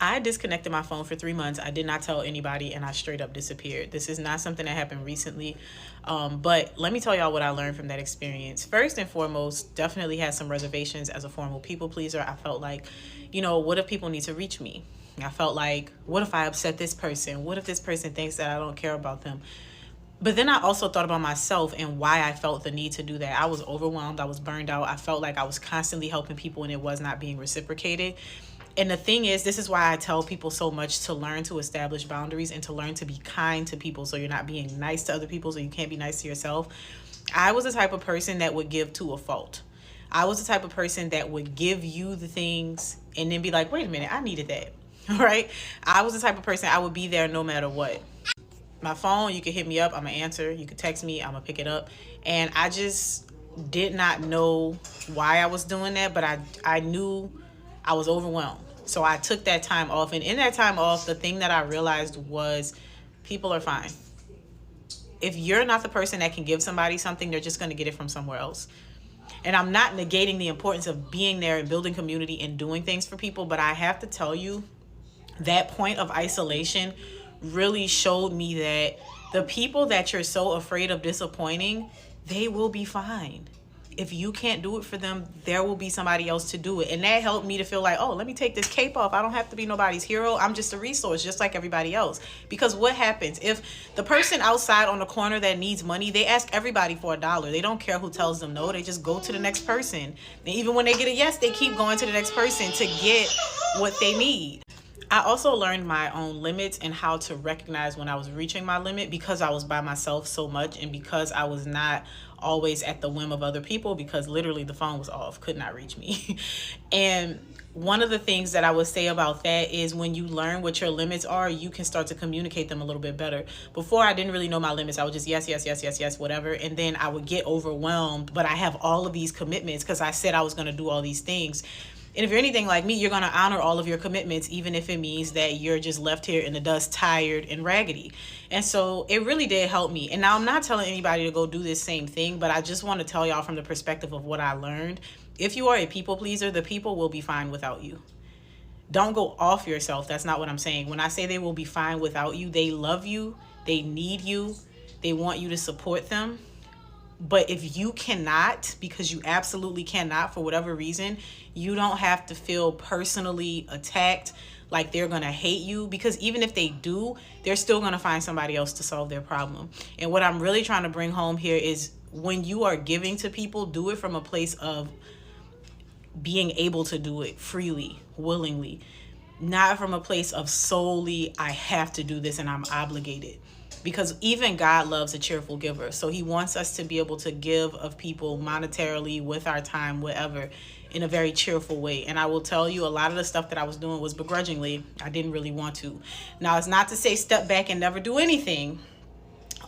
I disconnected my phone for 3 months. I did not tell anybody, and I straight up disappeared. This is not something that happened recently. But let me tell y'all what I learned from that experience. First and foremost, definitely had some reservations as a formal people pleaser. I felt like, what if people need to reach me? I felt like, what if I upset this person? What if this person thinks that I don't care about them? But then I also thought about myself and why I felt the need to do that. I was overwhelmed. I was burned out. I felt like I was constantly helping people and it was not being reciprocated. And the thing is, this is why I tell people so much to learn to establish boundaries and to learn to be kind to people, so you're not being nice to other people, so you can't be nice to yourself. I was the type of person that would give to a fault. I was the type of person that would give you the things and then be like, wait a minute, I needed that. Right? I was the type of person, I would be there no matter what. My phone, you could hit me up, I'm gonna answer. You could text me, I'm gonna pick it up. And I just did not know why I was doing that, but I knew I was overwhelmed. So I took that time off. And in that time off, the thing that I realized was people are fine. If you're not the person that can give somebody something, they're just gonna get it from somewhere else. And I'm not negating the importance of being there and building community and doing things for people, but I have to tell you, that point of isolation really showed me that the people that you're so afraid of disappointing, they will be fine. If you can't do it for them, there will be somebody else to do it. And that helped me to feel like, oh, let me take this cape off. I don't have to be nobody's hero. I'm just a resource, just like everybody else. Because what happens if the person outside on the corner that needs money, they ask everybody for $1. They don't care who tells them no. They just go to the next person. And even when they get a yes, they keep going to the next person to get what they need. I also learned my own limits and how to recognize when I was reaching my limit, because I was by myself so much and because I was not always at the whim of other people, because literally the phone was off, could not reach me. And one of the things that I would say about that is when you learn what your limits are, you can start to communicate them a little bit better. Before, I didn't really know my limits. I would just yes, whatever. And then I would get overwhelmed, but I have all of these commitments because I said I was going to do all these things. And if you're anything like me, you're going to honor all of your commitments, even if it means that you're just left here in the dust, tired and raggedy. And so it really did help me. And now I'm not telling anybody to go do this same thing, but I just want to tell y'all from the perspective of what I learned. If you are a people pleaser, the people will be fine without you. Don't go off yourself. That's not what I'm saying. When I say they will be fine without you, they love you, they need you, they want you to support them. But if you cannot, because you absolutely cannot for whatever reason, you don't have to feel personally attacked, like they're going to hate you, because even if they do, they're still going to find somebody else to solve their problem. And what I'm really trying to bring home here is when you are giving to people, do it from a place of being able to do it freely, willingly, not from a place of solely, I have to do this and I'm obligated. Because even God loves a cheerful giver. So he wants us to be able to give of people monetarily, with our time, whatever, in a very cheerful way. And I will tell you, a lot of the stuff that I was doing was begrudgingly. I didn't really want to. Now, it's not to say step back and never do anything.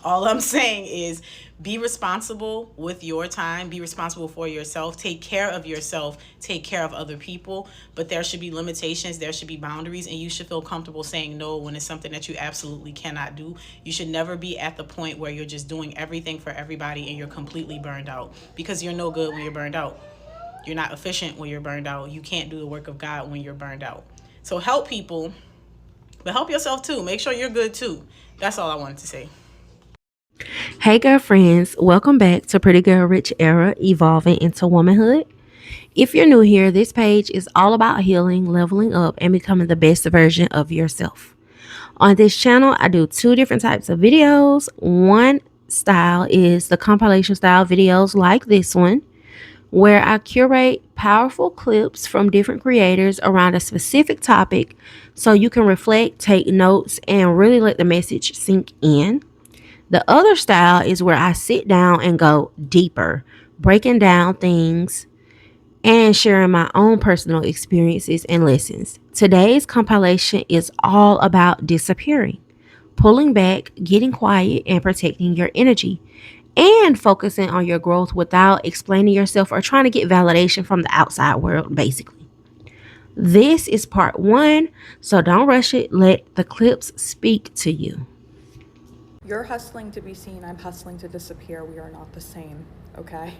All I'm saying is be responsible with your time, be responsible for yourself, take care of yourself, take care of other people, but there should be limitations, there should be boundaries, and you should feel comfortable saying no when it's something that you absolutely cannot do. You should never be at the point where you're just doing everything for everybody and you're completely burned out, because you're no good when you're burned out. You're not efficient when you're burned out. You can't do the work of God when you're burned out. So help people, but help yourself too. Make sure you're good too. That's all I wanted to say. Hey, girlfriends, welcome back to Pretty Girl Rich Era Evolving into Womanhood. If you're new here, this page is all about healing, leveling up, and becoming the best version of yourself. On this channel, I do two different types of videos. One style is the compilation style videos like this one, where I curate powerful clips from different creators around a specific topic so you can reflect, take notes, and really let the message sink in. The other style is where I sit down and go deeper, breaking down things and sharing my own personal experiences and lessons. Today's compilation is all about disappearing, pulling back, getting quiet, and protecting your energy, and focusing on your growth without explaining yourself or trying to get validation from the outside world, basically. This is part one, so don't rush it. Let the clips speak to you. You're hustling to be seen, I'm hustling to disappear. We are not the same, okay?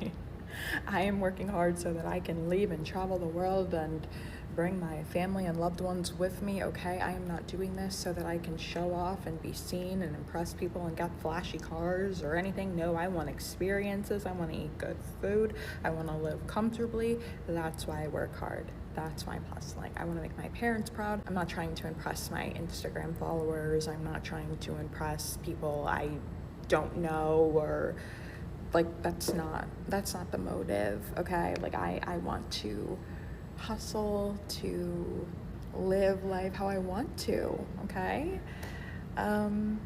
I am working hard so that I can leave and travel the world and bring my family and loved ones with me, okay? I am not doing this so that I can show off and be seen and impress people and get flashy cars or anything. No, I want experiences. I want to eat good food. I want to live comfortably. That's why I work hard. That's why I'm hustling. I want to make my parents proud. I'm not trying to impress my Instagram followers. I'm not trying to impress people I don't know, or like that's not the motive, okay? Like I want to hustle to live life how I want to, okay? And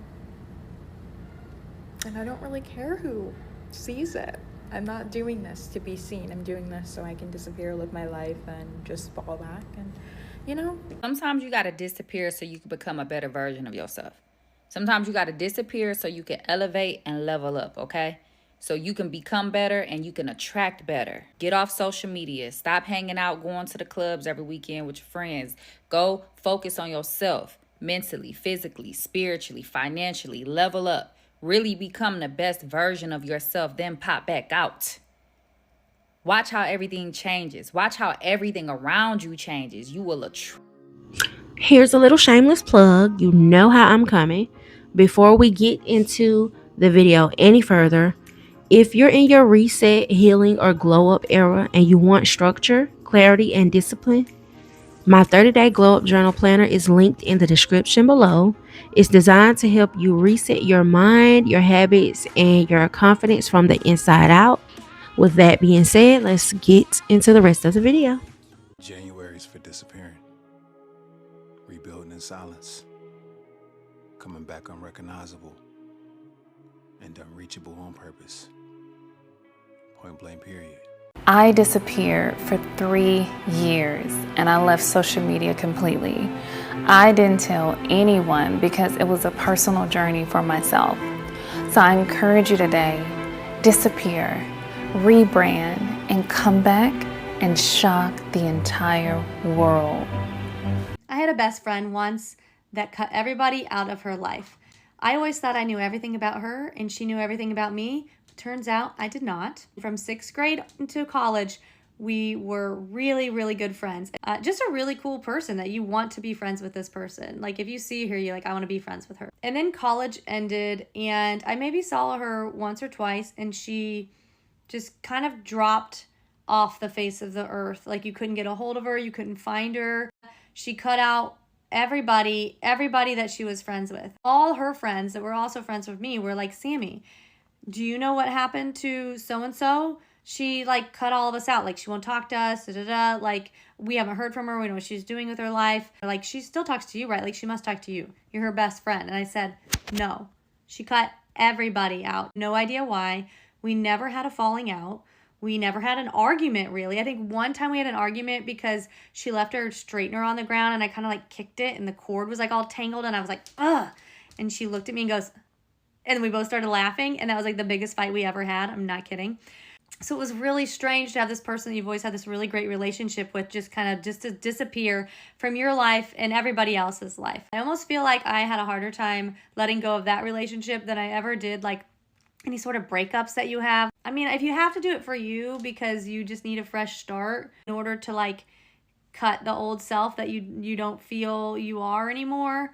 I don't really care who sees it. I'm not doing this to be seen. I'm doing this so I can disappear, live my life, and just fall back. And, you know, sometimes you got to disappear so you can become a better version of yourself. Sometimes you got to disappear so you can elevate and level up, okay? So you can become better and you can attract better. Get off social media. Stop hanging out, going to the clubs every weekend with your friends. Go focus on yourself mentally, physically, spiritually, financially. Level up. Really become the best version of yourself, then pop back out. Watch how everything changes. Watch how everything around you changes. You will attract. Here's a little shameless plug. You know how I'm coming. Before we get into the video any further, if you're in your reset, healing, or glow up era and you want structure, clarity, and discipline, my 30-day glow up journal planner is linked in the description below. It's designed to help you reset your mind, your habits, and your confidence from the inside out. With that being said, let's get into the rest of the video. January's for disappearing, rebuilding in silence, coming back unrecognizable, and unreachable on purpose. Point blank period. I disappeared for 3 years and I left social media completely. I didn't tell anyone because it was a personal journey for myself. So I encourage you today, disappear, rebrand, and come back and shock the entire world. I had a best friend once that cut everybody out of her life. I always thought I knew everything about her and she knew everything about me. Turns out I did not. From 6th grade into college, we were really, really good friends. Just a really cool person that you want to be friends with this person. Like if you see her, you're like, I want to be friends with her. And then college ended and I maybe saw her once or twice and she just kind of dropped off the face of the earth. Like you couldn't get a hold of her, you couldn't find her. She cut out everybody that she was friends with. All her friends that were also friends with me were like, Sammy, do you know what happened to so-and-so? She like cut all of us out. Like she won't talk to us, like we haven't heard from her. We know what she's doing with her life. Like she still talks to you, right? Like she must talk to you. You're her best friend. And I said, no, she cut everybody out. No idea why. We never had a falling out. We never had an argument, really. I think one time we had an argument because she left her straightener on the ground and I kind of like kicked it and the cord was like all tangled and I was like, ugh. And she looked at me and goes, and we both started laughing. And that was like the biggest fight we ever had. I'm not kidding. So it was really strange to have this person that you've always had this really great relationship with just kind of just to disappear from your life and everybody else's life. I almost feel like I had a harder time letting go of that relationship than I ever did like any sort of breakups that you have. I mean, if you have to do it for you because you just need a fresh start in order to like cut the old self that you don't feel you are anymore,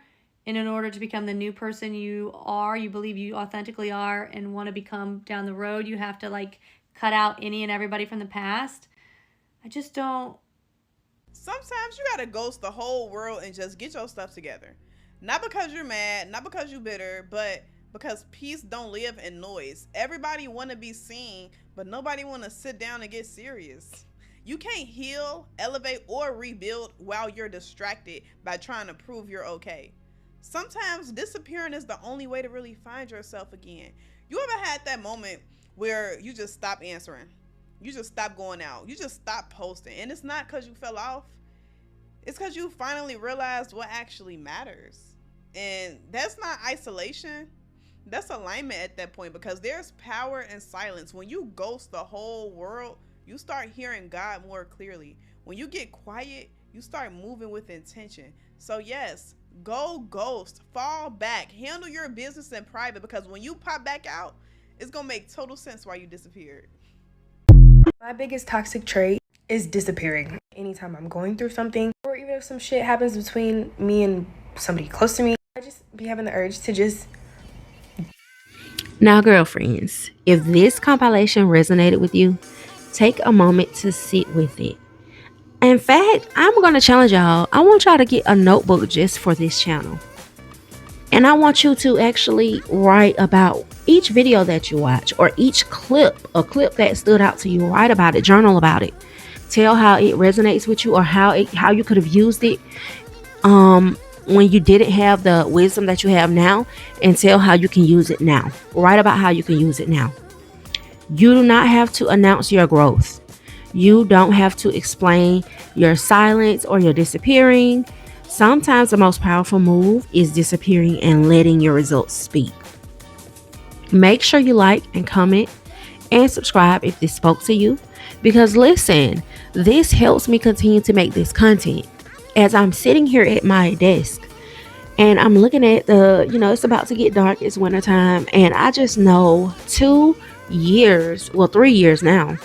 and in order to become the new person you are, you believe you authentically are and want to become down the road, you have to like cut out any and everybody from the past. I just don't. Sometimes you gotta ghost the whole world and just get your stuff together. Not because you're mad, not because you're bitter, but because peace don't live in noise. Everybody want to be seen, but nobody want to sit down and get serious. You can't heal, elevate, or rebuild while you're distracted by trying to prove you're okay. Sometimes disappearing is the only way to really find yourself again. You ever had that moment where you just stop answering? You just stop going out. You just stop posting. And it's not because you fell off. It's because you finally realized what actually matters. And that's not isolation. That's alignment at that point, because there's power in silence. When you ghost the whole world, you start hearing God more clearly. When you get quiet, you start moving with intention. So yes, go ghost, fall back, handle your business in private, because when you pop back out, it's gonna make total sense why you disappeared. My biggest toxic trait is disappearing. anytime I'm going through something, or even if some shit happens between me and somebody close to me, I just be having the urge to just... Now, girlfriends, if this compilation resonated with you, take a moment to sit with it. In fact, I'm going to challenge y'all. I want y'all to get a notebook just for this channel. And I want you to actually write about each video that you watch, or each clip, a clip that stood out to you. Write about it, journal about it. Tell how it resonates with you, or how you could have used it when you didn't have the wisdom that you have now, and tell how you can use it now. Write about how you can use it now. You do not have to announce your growth. You don't have to explain your silence or your disappearing. Sometimes the most powerful move is disappearing and letting your results speak. Make sure you like and comment and subscribe if this spoke to you, because listen, this helps me continue to make this content. As I'm sitting here at my desk and I'm looking at it's about to get dark, it's wintertime, and I just know 3 years now,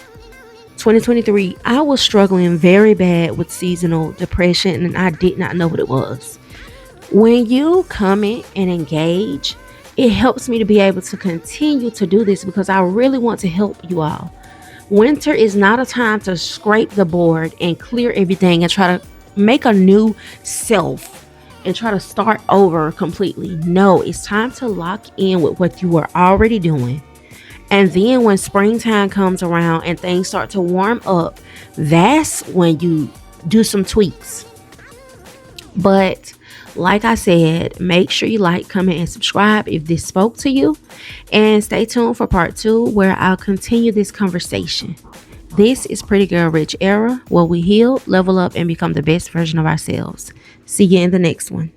2023, I was struggling very bad with seasonal depression, and I did not know what it was. When you comment and engage, it helps me to be able to continue to do this, because I really want to help you all. Winter is not a time to scrape the board and clear everything and try to make a new self and try to start over completely. No, it's time to lock in with what you were already doing. And then when springtime comes around and things start to warm up, that's when you do some tweaks. But like I said, make sure you like, comment, and subscribe if this spoke to you. And stay tuned for part 2, where I'll continue this conversation. This is Pretty Girl Rich Era, where we heal, level up, and become the best version of ourselves. See you in the next one.